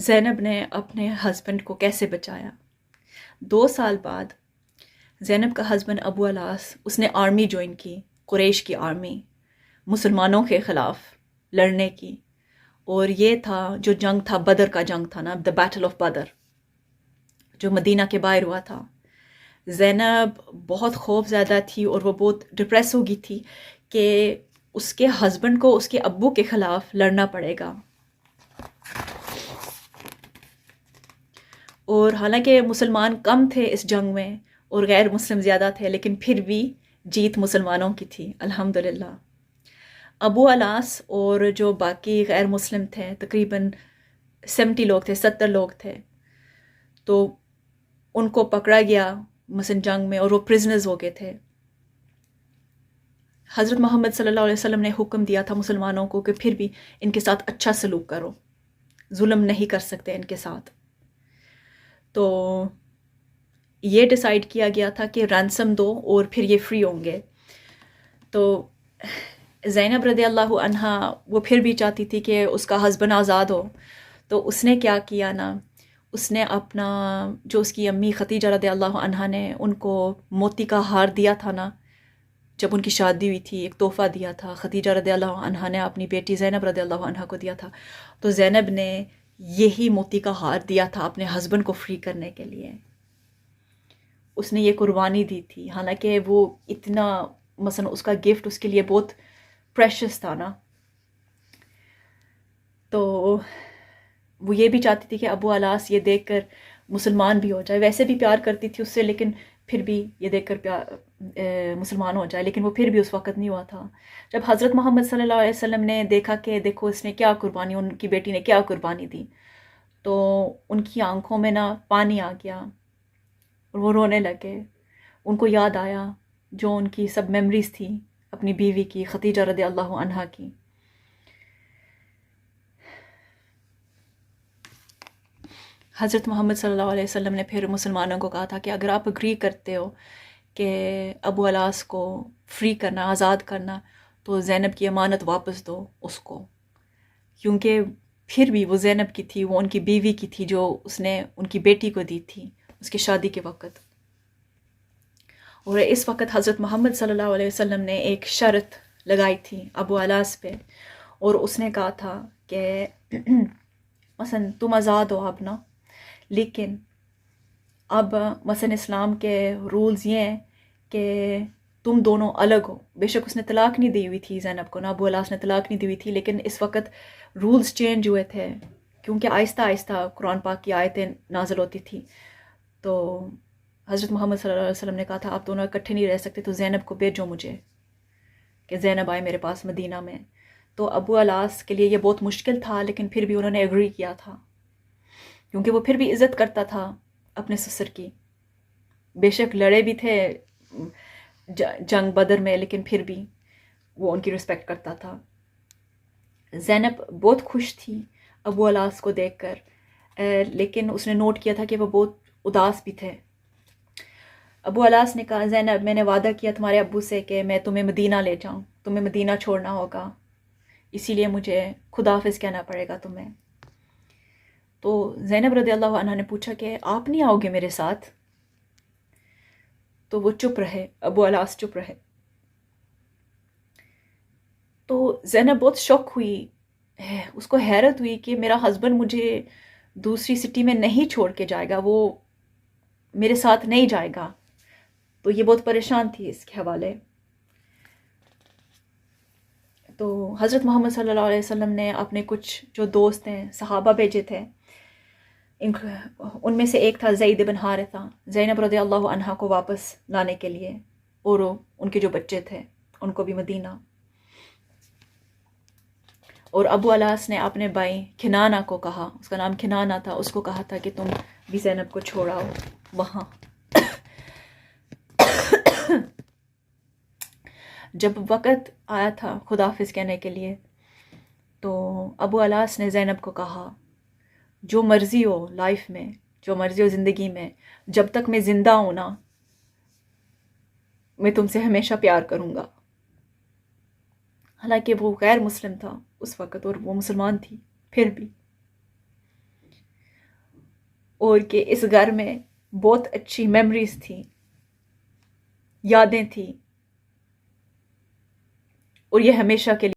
ज़ैनब ने अपने हस्बैंड को कैसे बचाया। 2 साल बाद ज़ैनब का हस्बैंड अबू अलास उसने आर्मी ज्वाइन की, कुरैश की आर्मी, मुसलमानों के ख़िलाफ़ लड़ने की। और ये था जो जंग था, बदर का जंग था ना, द बैटल ऑफ बदर, जो मदीना के बाहर हुआ था। ज़ैनब बहुत खौफज़दा थी और वो बहुत डिप्रेस हो गई थी कि उसके हस्बैंड को उसके अब्बू के ख़िलाफ़ लड़ना पड़ेगा। और हालांकि मुसलमान कम थे इस जंग में और गैर मुस्लिम ज़्यादा थे, लेकिन फिर भी जीत मुसलमानों की थी, अल्हम्दुलिल्लाह। अबू अलास और जो बाकी गैर मुस्लिम थे, तकरीबन 70 लोग थे, 70 लोग थे, तो उनको पकड़ा गया मसन जंग में और वो प्रिजनर्स हो गए थे। हज़रत मोहम्मद सल्लल्लाहु अलैहि वसल्लम ने हुक्म दिया था मुसलमानों को कि फिर भी इनके साथ अच्छा सलूक करो, जुल्म नहीं कर सकते इनके साथ। तो ये डिसाइड किया गया था कि रैंसम दो और फिर ये फ्री होंगे। तो ज़ैनब रज़ी अल्लाहु अन्हा वो फिर भी चाहती थी कि उसका हस्बैंड आज़ाद हो। तो उसने क्या किया ना, उसने अपना जो उसकी अम्मी खतीजा रज़ी अल्लाहु अन्हा ने उनको मोती का हार दिया था ना, जब उनकी शादी हुई थी, एक तोहफ़ा दिया था। खतीजा रज़ी अल्लाहु अन्हा ने अपनी बेटी ज़ैनब रज़ी अल्लाहु अन्हा को दिया था। तो ज़ैनब ने यही मोती का हार दिया था अपने हस्बैंड को फ्री करने के लिए। उसने ये कुर्बानी दी थी, हालांकि वो इतना मसलन उसका गिफ्ट उसके लिए बहुत प्रेशियस था ना। तो वो ये भी चाहती थी कि अबू अलास ये देखकर मुसलमान भी हो जाए। वैसे भी प्यार करती थी उससे, लेकिन फिर भी ये देखकर मुसलमान हो जाए, लेकिन वो फिर भी उस वक़्त नहीं हुआ था। जब हज़रत मोहम्मद सल्लल्लाहु अलैहि वसल्लम ने देखा कि देखो इसने क्या कुर्बानी, उनकी बेटी ने क्या कुर्बानी दी, तो उनकी आंखों में ना पानी आ गया और वो रोने लगे। उनको याद आया जो उनकी सब मेमोरीज़ थी अपनी बीवी की, खतीजा रज़ी अल्लाहु अन्हा की। हज़रत मोहम्मद सल्लल्लाहु अलैहि वसल्लम ने फिर मुसलमानों को कहा था कि अगर आप अग्री करते हो कि अबू अलास को फ्री करना, आज़ाद करना, तो ज़ैनब की अमानत वापस दो उसको, क्योंकि फिर भी वो ज़ैनब की थी, वो उनकी बीवी की थी जो उसने उनकी बेटी को दी थी उसकी शादी के वक़्त। और इस वक़्त हज़रत मोहम्मद सल्लल्लाहु अलैहि वसल्लम ने एक शर्त लगाई थी अबू अलास पे, और उसने कहा था कि मसलन तुम आज़ाद हो अब ना, लेकिन अब मसलन इस्लाम के रूल्स ये हैं कि तुम दोनों अलग हो। बेशक उसने तलाक नहीं दी हुई थी ज़ैनब को ना, अबू अलास ने तलाक नहीं दी हुई थी, लेकिन इस वक्त रूल्स चेंज हुए थे क्योंकि आहिस्ता आहिस्ता कुरान पाक की आयतें नाज़िल होती थी। तो हज़रत मोहम्मद सल्लल्लाहु अलैहि वसल्लम ने कहा था आप दोनों इकट्ठे नहीं रह सकते, तो ज़ैनब को भेजो मुझे कि ज़ैनब आए मेरे पास मदीना में। तो अबू अलास के लिए ये बहुत मुश्किल था, लेकिन फिर भी उन्होंने एग्री किया था, क्योंकि वो फिर भी इज़्ज़त करता था अपने ससुर की। बेशक लड़े भी थे जंग बदर में, लेकिन फिर भी वो उनकी रिस्पेक्ट करता था। ज़ैनब बहुत खुश थी अबू अलास को देखकर, लेकिन उसने नोट किया था कि वो बहुत उदास भी थे। अबू अलास ने कहा, ज़ैनब मैंने वादा किया तुम्हारे अब्बू से कि मैं तुम्हें मदीना ले जाऊं, तुम्हें मदीना छोड़ना होगा, इसीलिए मुझे खुदाफिज कहना पड़ेगा तुम्हें। तो ज़ैनब रज़ी अल्लाहु अन्हा ने पूछा कि आप नहीं आओगे मेरे साथ? तो वो चुप रहे, अबू अलास चुप रहे। तो ज़ैनब बहुत शॉक हुई, उसको हैरत हुई कि मेरा हस्बैंड मुझे दूसरी सिटी में नहीं छोड़ के जाएगा, वो मेरे साथ नहीं जाएगा। तो ये बहुत परेशान थी इसके हवाले। तो हज़रत मोहम्मद सल्लल्लाहु अलैहि वसल्लम ने अपने कुछ जो दोस्त हैं, सहाबा भेजे थे। उनमें से एक था ज़ैद बिन हारिथा, ज़ैनब रज़ी अल्लाहु अन्हा को वापस लाने के लिए, और उनके जो बच्चे थे उनको भी मदीना। और अबू अलास ने अपने भाई खिनाना को कहा, उसका नाम खिनाना था, उसको कहा था कि तुम भी ज़ैनब को छोड़ाओ वहाँ। जब वक़्त आया था खुदाफिज कहने के लिए, तो अबू अलास ने ज़ैनब को कहा, जो मर्ज़ी हो लाइफ में, जो मर्ज़ी हो ज़िंदगी में, जब तक मैं ज़िंदा हूँ ना, मैं तुमसे हमेशा प्यार करूँगा। हालांकि वो गैर मुस्लिम था उस वक़्त और वो मुसलमान थी, फिर भी اور کہ اس گھر میں بہت اچھی میموریز تھیں، یادیں تھیں، اور یہ ہمیشہ کے لیے